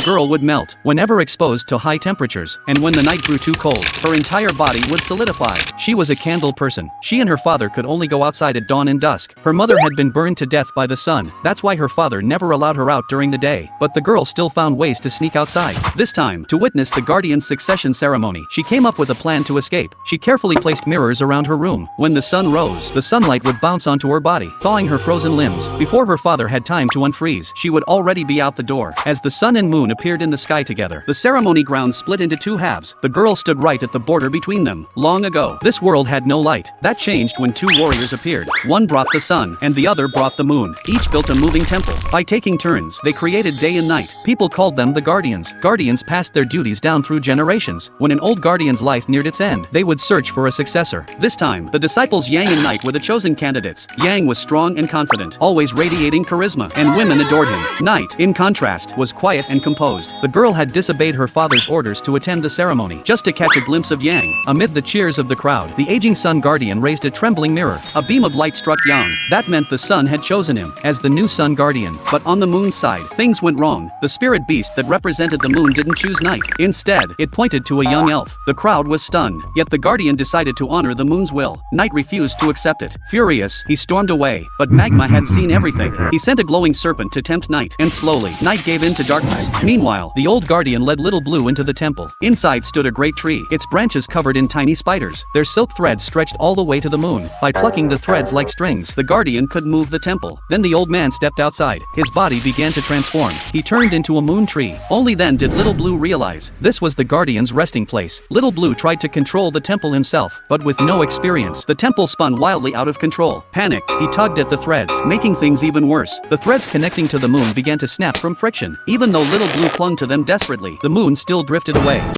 the girl would melt whenever exposed to high temperatures, and when the night grew too cold, her entire body would solidify. She was a candle person. She and her father could only go outside at dawn and dusk. Her mother had been burned to death by the sun. That's why her father never allowed her out during the day. But the girl still found ways to sneak outside. This time, to witness the guardian's succession ceremony, she came up with a plan to escape. She carefully placed mirrors around her room. When the sun rose, the sunlight would bounce onto her body, thawing her frozen limbs. Before her father had time to unfreeze, she would already be out the door. As the sun and moon appeared in the sky together, the ceremony grounds split into two halves. The girl stood right at the border between them. Long ago, this world had no light. That changed when two warriors appeared. One brought the sun, and the other brought the moon. Each built a moving temple. By taking turns, they created day and night. People called them the guardians. Guardians passed their duties down through generations. When an old guardian's life neared its end, they would search for a successor. This time, the disciples Yang and Night were the chosen candidates. Yang was strong and confident, always radiating charisma, and women adored him. Night, in contrast, was quiet and composed. The girl had disobeyed her father's orders to attend the ceremony, just to catch a glimpse of Yang. Amid the cheers of the crowd, the aging sun guardian raised a trembling mirror. A beam of light struck Yang. That meant the sun had chosen him as the new sun guardian. But on the moon's side, things went wrong. The spirit beast that represented the moon didn't choose Night. Instead, it pointed to a young elf. The crowd was stunned, yet the guardian decided to honor the moon's will. Night refused to accept it. Furious, he stormed away, but Magma had seen everything. He sent a glowing serpent to tempt Night, and slowly, Night gave in to darkness. Meanwhile, the old guardian led Little Blue into the temple. Inside stood a great tree, its branches covered in tiny spiders. Their silk threads stretched all the way to the moon. By plucking the threads like strings, the guardian could move the temple. Then the old man stepped outside. His body began to transform. He turned into a moon tree. Only then did Little Blue realize this was the guardian's resting place. Little Blue tried to control the temple himself, but with no experience, the temple spun wildly out of control. Panicked, he tugged at the threads, making things even worse. The threads connecting to the moon began to snap from friction. Even though Little Blue clung to them desperately, the moon still drifted away.